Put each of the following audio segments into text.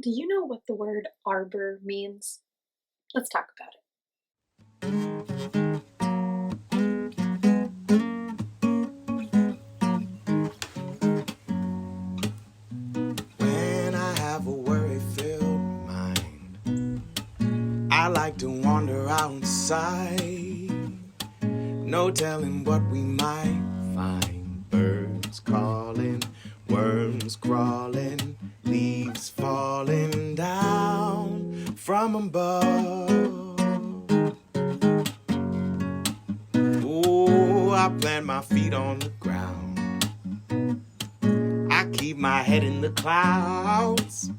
Do you know what the word arbor means? Let's talk about it. When I have a worry-filled mind, I like to wander outside. No telling what we might find. Birds calling, worms crawling, leaves falling down from above. Oh, I plant my feet on the ground. I keep my head in the clouds.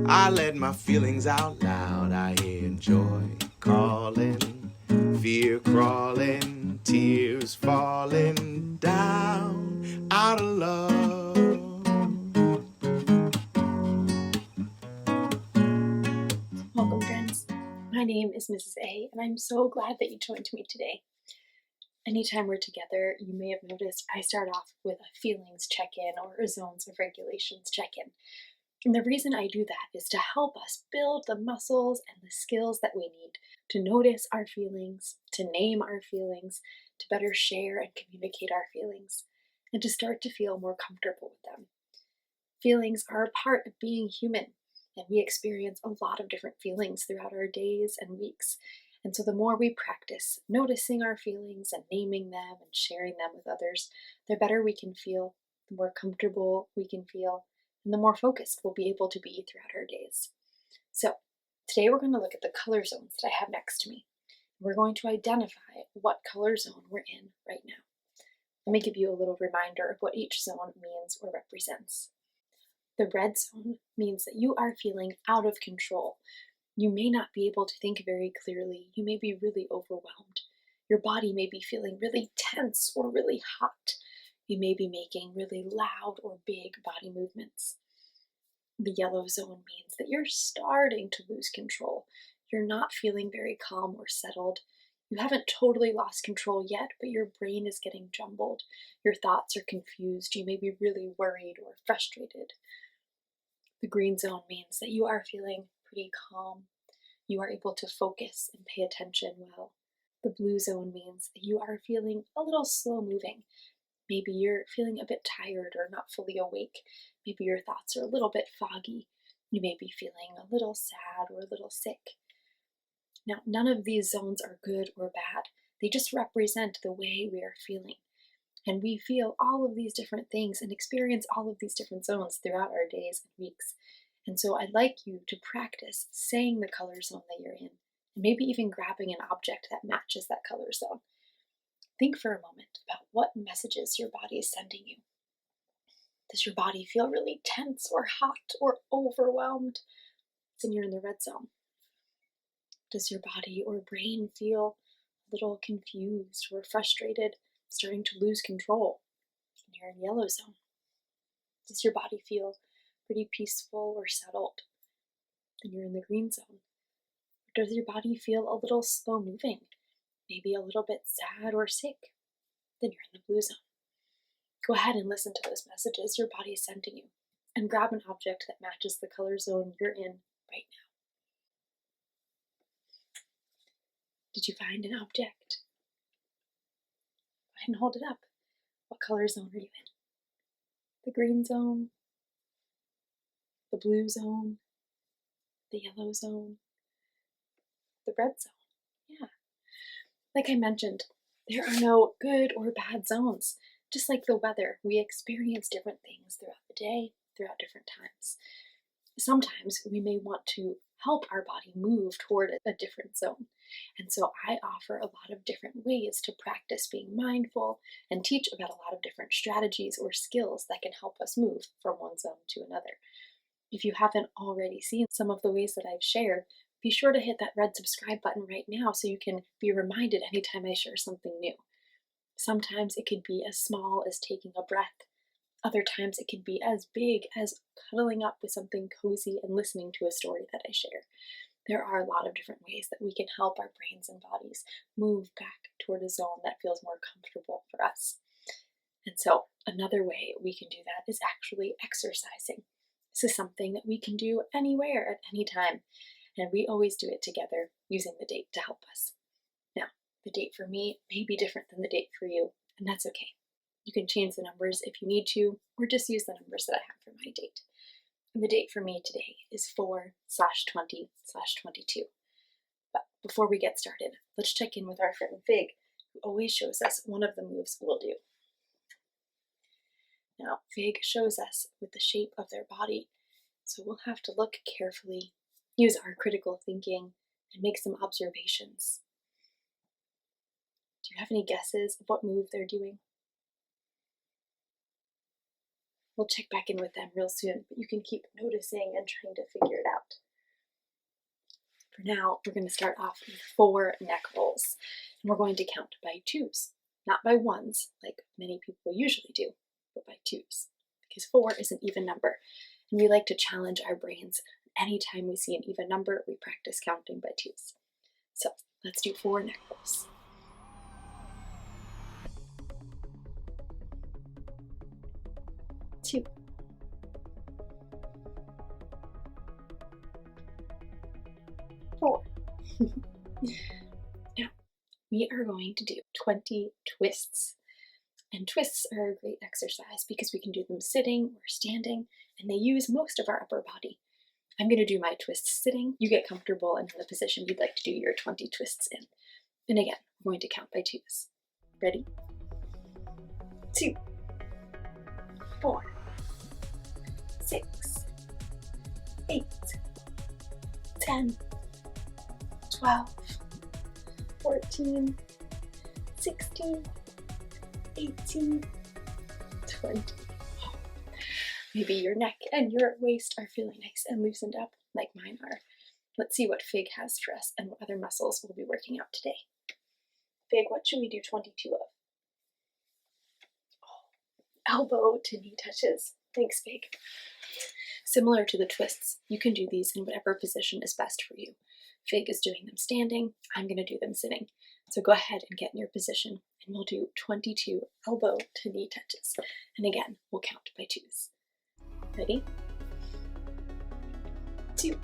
I let my feelings out loud. I hear joy calling, fear crawling, tears falling down out of love. Welcome, friends. My name is Mrs. A, and I'm so glad that you joined me today. Anytime we're together, you may have noticed I start off with a feelings check-in or a zones of regulations check-in. And the reason I do that is to help us build the muscles and the skills that we need to notice our feelings, to name our feelings, to better share and communicate our feelings, and to start to feel more comfortable with them. Feelings are a part of being human, and we experience a lot of different feelings throughout our days and weeks. And so, the more we practice noticing our feelings and naming them and sharing them with others, the better we can feel, the more comfortable we can feel, and the more focused we'll be able to be throughout our days. So, today we're going to look at the color zones that I have next to me. We're going to identify what color zone we're in right now. Let me give you a little reminder of what each zone means or represents. The red zone means that you are feeling out of control. You may not be able to think very clearly. You may be really overwhelmed. Your body may be feeling really tense or really hot. You may be making really loud or big body movements. The yellow zone means that you're starting to lose control. You're not feeling very calm or settled. You haven't totally lost control yet, but your brain is getting jumbled. Your thoughts are confused. You may be really worried or frustrated. The green zone means that you are feeling pretty calm. You are able to focus and pay attention well. The blue zone means that you are feeling a little slow moving. Maybe you're feeling a bit tired or not fully awake. Maybe your thoughts are a little bit foggy. You may be feeling a little sad or a little sick. Now, none of these zones are good or bad. They just represent the way we are feeling. And we feel all of these different things and experience all of these different zones throughout our days and weeks. And so I'd like you to practice saying the color zone that you're in, and maybe even grabbing an object that matches that color zone. Think for a moment about what messages your body is sending you. Does your body feel really tense or hot or overwhelmed? Then you're in the red zone. Does your body or brain feel a little confused or frustrated, starting to lose control? And you're in yellow zone. Does your body feel pretty peaceful or settled? Then you're in the green zone. Or does your body feel a little slow moving, maybe a little bit sad or sick? Then you're in the blue zone. Go ahead and listen to those messages your body is sending you, and grab an object that matches the color zone you're in right now. Did you find an object? Go ahead and hold it up. What color zone are you in? The green zone? The blue zone? The yellow zone? The red zone? Yeah. Like I mentioned, there are no good or bad zones. Just like the weather, we experience different things throughout the day, throughout different times. Sometimes we may want to help our body move toward a different zone. And so I offer a lot of different ways to practice being mindful and teach about a lot of different strategies or skills that can help us move from one zone to another. If you haven't already seen some of the ways that I've shared, be sure to hit that red subscribe button right now so you can be reminded anytime I share something new. Sometimes it could be as small as taking a breath. Other times it could be as big as cuddling up with something cozy and listening to a story that I share. There are a lot of different ways that we can help our brains and bodies move back toward a zone that feels more comfortable for us. And so another way we can do that is actually exercising. This is something that we can do anywhere at any time, and we always do it together using the date to help us. Now, the date for me may be different than the date for you, and that's okay. You can change the numbers if you need to, or just use the numbers that I have for my date. And the date for me today is 4/20/22. But before we get started, let's check in with our friend Fig, who always shows us one of the moves we'll do. Now, Fig shows us with the shape of their body, so we'll have to look carefully, use our critical thinking, and make some observations. Do you have any guesses of what move they're doing? We'll check back in with them real soon, but you can keep noticing and trying to figure it out. For now, we're going to start off with 4 neck rolls, and we're going to count by 2s, not by 1s like many people usually do, but by 2s, because 4 is an even number, and we like to challenge our brains. Anytime we see an even number, we practice counting by 2s. So let's do 4 neck rolls. 2, 4. Now, we are going to do 20 twists. And twists are a great exercise because we can do them sitting or standing, and they use most of our upper body. I'm going to do my twists sitting. You get comfortable and in the position you'd like to do your 20 twists in. And again, we're going to count by 2s. Ready? 2, 4, 6, 8, 10, 12, 14, 16, 18, 20. Maybe your neck and your waist are feeling nice and loosened up like mine are. Let's see what Fig has for us and what other muscles we'll be working out today. Fig, what should we do 22 of? Elbow to knee touches. Thanks, Fig. Similar to the twists, you can do these in whatever position is best for you. Fig is doing them standing, I'm going to do them sitting. So go ahead and get in your position, and we'll do 22 elbow to knee touches. And again, we'll count by 2s. Ready? 2,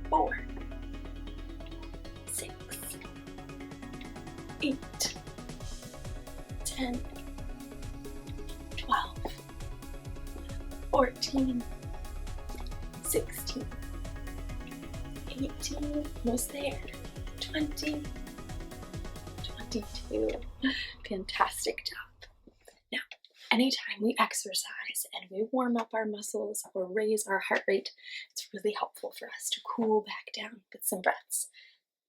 4, 6, 8, 10, 12, 14, 16, 18, almost there, 20, 22. Fantastic job. Now, anytime we exercise and we warm up our muscles or raise our heart rate, it's really helpful for us to cool back down with some breaths.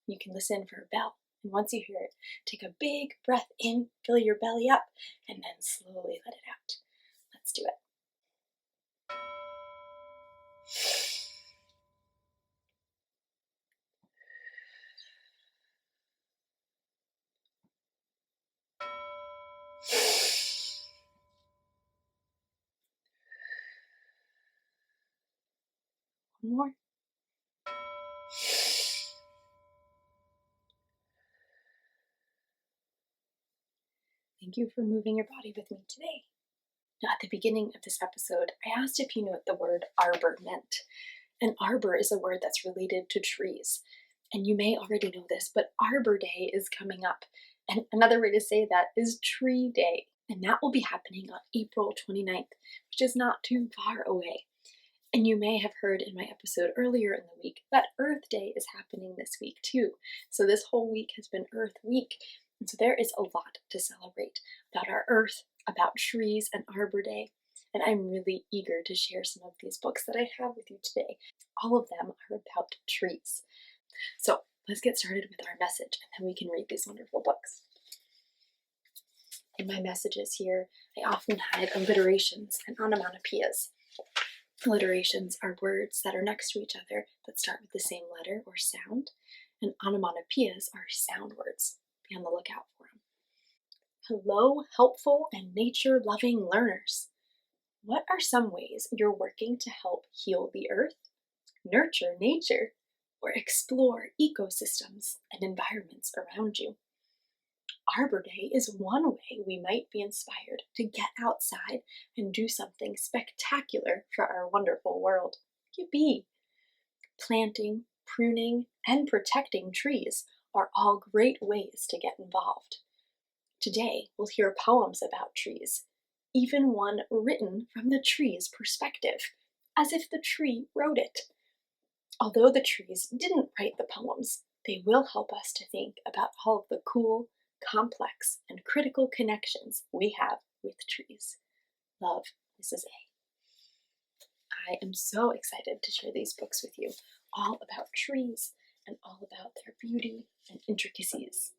You can listen for a bell, and once you hear it, take a big breath in, fill your belly up, and then slowly let it out. Let's do it. One more. Thank you for moving your body with me today. Now, at the beginning of this episode, I asked if you knew what the word arbor meant. And arbor is a word that's related to trees. And you may already know this, but Arbor Day is coming up. And another way to say that is Tree Day. And that will be happening on April 29th, which is not too far away. And you may have heard in my episode earlier in the week that Earth Day is happening this week too. So this whole week has been Earth Week. And so there is a lot to celebrate about our Earth, about trees and Arbor Day. And I'm really eager to share some of these books that I have with you today. All of them are about trees. So let's get started with our message, and then we can read these wonderful books. In my messages here, I often hide alliterations and onomatopoeias. Alliterations are words that are next to each other that start with the same letter or sound, and onomatopoeias are sound words. Be on the lookout for them. Hello, helpful and nature-loving learners. What are some ways you're working to help heal the earth, nurture nature, or explore ecosystems and environments around you? Arbor Day is one way we might be inspired to get outside and do something spectacular for our wonderful world. Yippee! Planting, pruning, and protecting trees are all great ways to get involved. Today, we'll hear poems about trees, even one written from the tree's perspective, as if the tree wrote it. Although the trees didn't write the poems, they will help us to think about all of the cool, complex, and critical connections we have with trees. Love, Mrs. A. I am so excited to share these books with you, all about trees and all about their beauty and intricacies.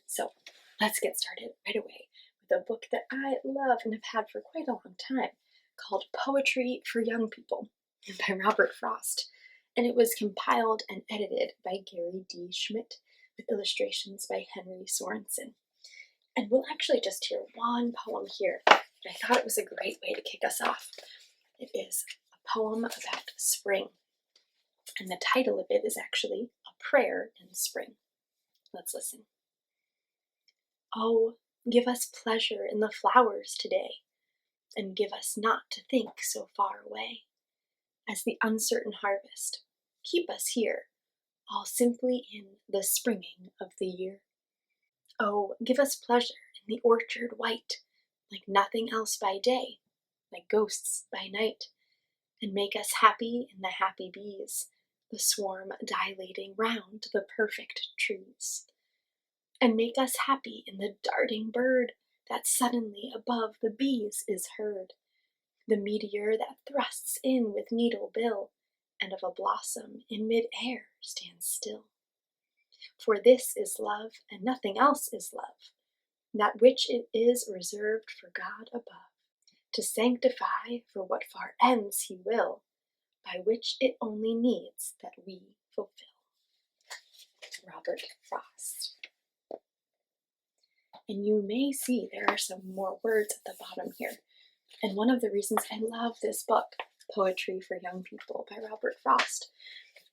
So let's get started right away with a book that I love and have had for quite a long time called Poetry for Young People by Robert Frost. And it was compiled and edited by Gary D. Schmidt with illustrations by Henry Sorensen. And we'll actually just hear one poem here, but I thought it was a great way to kick us off. It is a poem about spring, and the title of it is actually A Prayer in Spring. Let's listen. Oh, give us pleasure in the flowers today, and give us not to think so far away. As the uncertain harvest, keep us here, all simply in the springing of the year. Oh, give us pleasure in the orchard white, like nothing else by day, like ghosts by night, and make us happy in the happy bees, the swarm dilating round the perfect trees. And make us happy in the darting bird that suddenly above the bees is heard, the meteor that thrusts in with needle bill, and of a blossom in mid-air stands still. For this is love, and nothing else is love, that which it is reserved for God above, to sanctify for what far ends he will, by which it only needs that we fulfill. Robert Frost. And you may see there are some more words at the bottom here. And one of the reasons I love this book, Poetry for Young People by Robert Frost,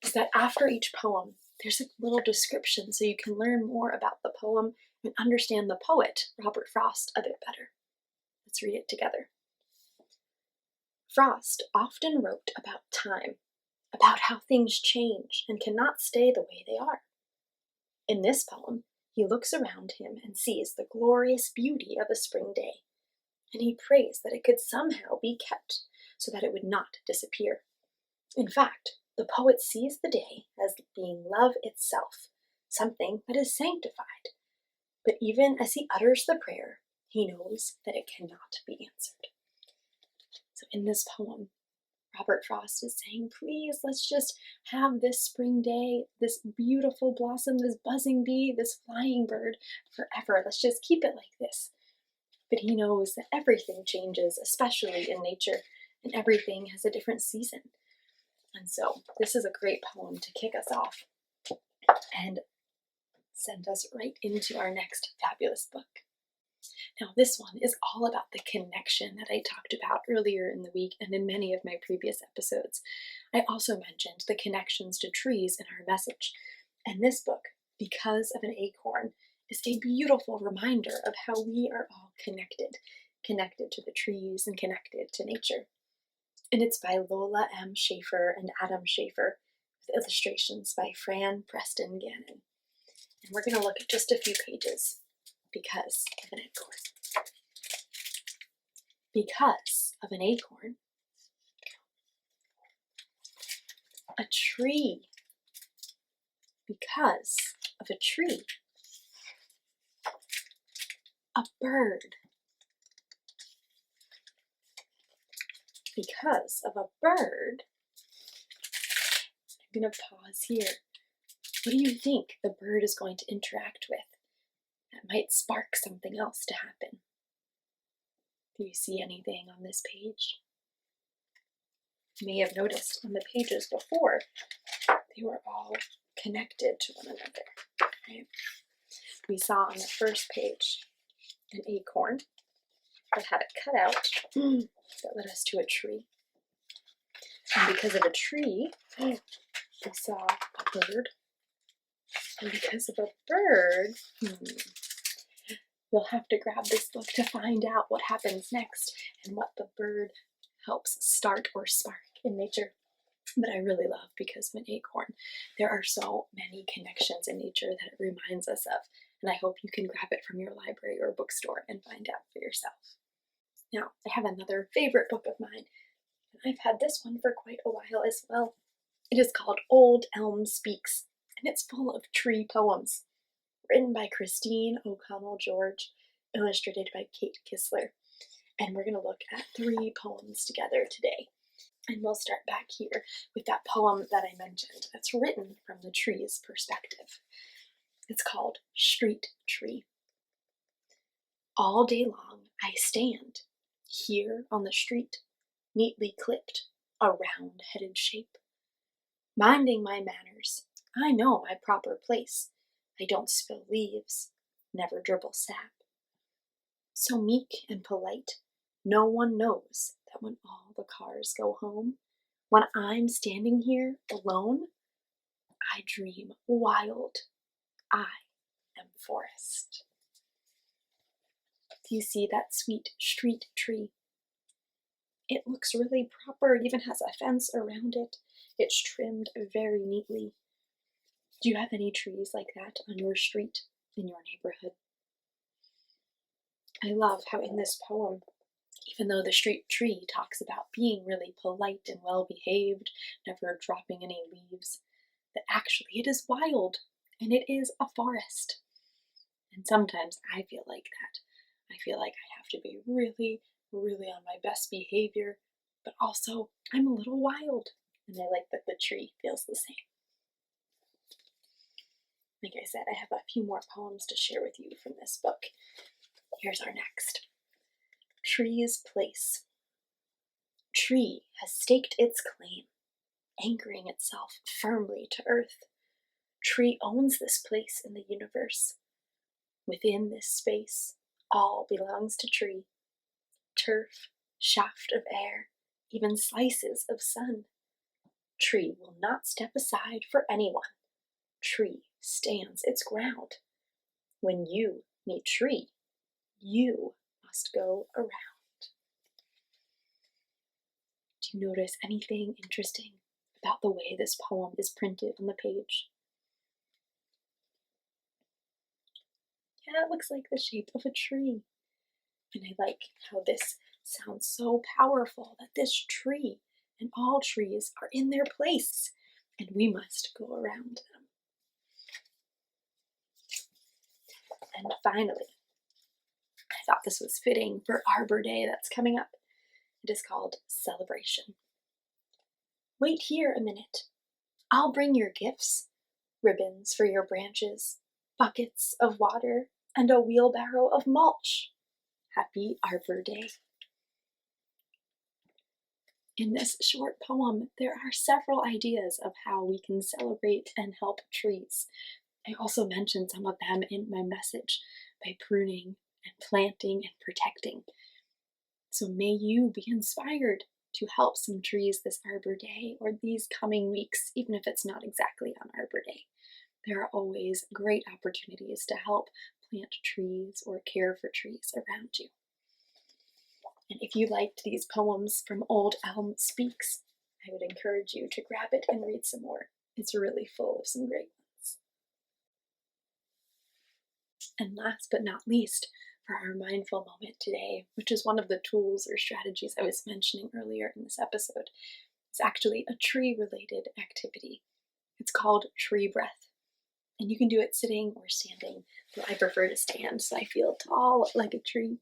is that after each poem, there's a little description so you can learn more about the poem and understand the poet, Robert Frost, a bit better. Let's read it together. Frost often wrote about time, about how things change and cannot stay the way they are. In this poem, he looks around him and sees the glorious beauty of a spring day, and he prays that it could somehow be kept so that it would not disappear. In fact, the poet sees the day as being love itself, something that is sanctified. But even as he utters the prayer, he knows that it cannot be answered. So in this poem, Robert Frost is saying, please, let's just have this spring day, this beautiful blossom, this buzzing bee, this flying bird forever. Let's just keep it like this. But he knows that everything changes, especially in nature, and everything has a different season. And so this is a great poem to kick us off and send us right into our next fabulous book. Now, this one is all about the connection that I talked about earlier in the week and in many of my previous episodes. I also mentioned the connections to trees in our message. And this book, Because of an Acorn, is a beautiful reminder of how we are all connected to the trees and connected to nature. And it's by Lola M. Schaefer and Adam Schaefer, with illustrations by Fran Preston Gannon. And we're going to look at just a few pages. Because of an acorn. Because of an acorn. A tree. Because of a tree. A bird. Because of a bird. I'm going to pause here. What do you think the bird is going to interact with that might spark something else to happen? Do you see anything on this page? You may have noticed on the pages before, they were all connected to one another. Right? We saw on the first page an acorn that had a cutout that led us to a tree. And because of a tree, we saw a bird. And because of a bird, You'll have to grab this book to find out what happens next and what the bird helps start or spark in nature. But I really love Because of an Acorn. There are so many connections in nature that it reminds us of, and I hope you can grab it from your library or bookstore and find out for yourself. Now, I have another favorite book of mine, and I've had this one for quite a while as well. It is called Old Elm Speaks, and it's full of tree poems, written by Christine O'Connell George, illustrated by Kate Kistler. And we're going to look at 3 poems together today. And we'll start back here with that poem that I mentioned that's written from the tree's perspective. It's called Street Tree. All day long I stand here on the street, neatly clipped, a round-headed shape. Minding my manners, I know my proper place. I don't spill leaves, never dribble sap. So meek and polite, no one knows that when all the cars go home, when I'm standing here alone, I dream wild. I am forest. Do you see that sweet street tree? It looks really proper, it even has a fence around it. It's trimmed very neatly. Do you have any trees like that on your street, in your neighborhood? I love how in this poem, even though the street tree talks about being really polite and well-behaved, never dropping any leaves, that actually it is wild and it is a forest. And sometimes I feel like that. I feel like I have to be really, really on my best behavior, but also I'm a little wild. And I like that the tree feels the same. Like I said, I have a few more poems to share with you from this book. Here's our next. Tree's Place. Tree has staked its claim, anchoring itself firmly to earth. Tree owns this place in the universe. Within this space, all belongs to tree. Turf, shaft of air, even slices of sun. Tree will not step aside for anyone. Tree stands its ground. When you meet tree, you must go around. Do you notice anything interesting about the way this poem is printed on the page? Yeah, it looks like the shape of a tree. And I like how this sounds so powerful, that this tree and all trees are in their place, and we must go around them. And finally, I thought this was fitting for Arbor Day that's coming up. It is called Celebration. Wait here a minute. I'll bring your gifts, ribbons for your branches, buckets of water, and a wheelbarrow of mulch. Happy Arbor Day. In this short poem, there are several ideas of how we can celebrate and help trees. I also mentioned some of them in my message by pruning and planting and protecting. So may you be inspired to help some trees this Arbor Day or these coming weeks, even if it's not exactly on Arbor Day. There are always great opportunities to help plant trees or care for trees around you. And if you liked these poems from Old Elm Speaks, I would encourage you to grab it and read some more. It's really full of some great ones. And last but not least, for our mindful moment today, which is one of the tools or strategies I was mentioning earlier in this episode, it's actually a tree-related activity. It's called tree breath. And you can do it sitting or standing, but I prefer to stand so I feel tall like a tree.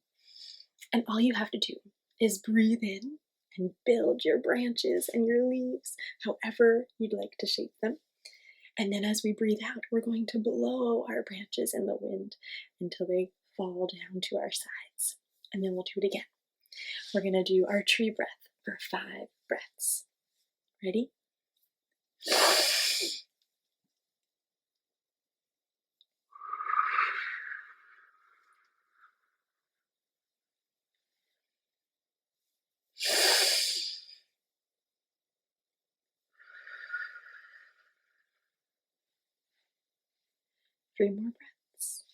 And all you have to do is breathe in and build your branches and your leaves however you'd like to shape them. And then as we breathe out, we're going to blow our branches in the wind until they fall down to our sides. And then we'll do it again. We're going to do our tree breath for 5 breaths. Ready? 3 more breaths.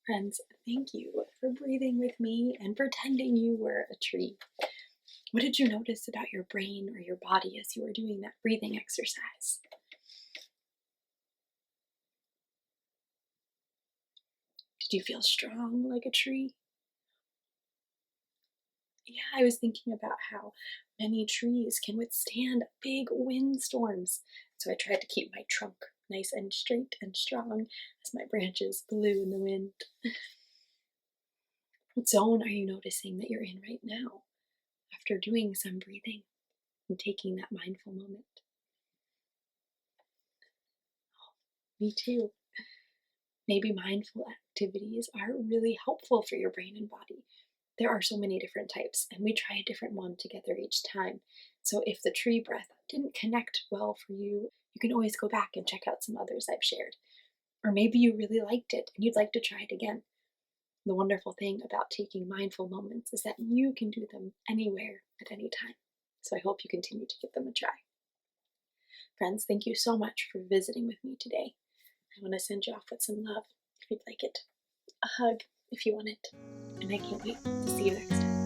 Friends, thank you for breathing with me and pretending you were a tree. What did you notice about your brain or your body as you were doing that breathing exercise? Did you feel strong like a tree? Yeah, I was thinking about how many trees can withstand big windstorms. So I tried to keep my trunk nice and straight and strong as my branches blew in the wind. What zone are you noticing that you're in right now after doing some breathing and taking that mindful moment? Me too. Maybe mindful activities are really helpful for your brain and body. There are so many different types, and we try a different one together each time. So if the tree breath didn't connect well for you, you can always go back and check out some others I've shared. Or maybe you really liked it and you'd like to try it again. The wonderful thing about taking mindful moments is that you can do them anywhere at any time. So I hope you continue to give them a try. Friends, thank you so much for visiting with me today. I want to send you off with some love if you'd like it, a hug if you want it, and I can't wait to see you next time.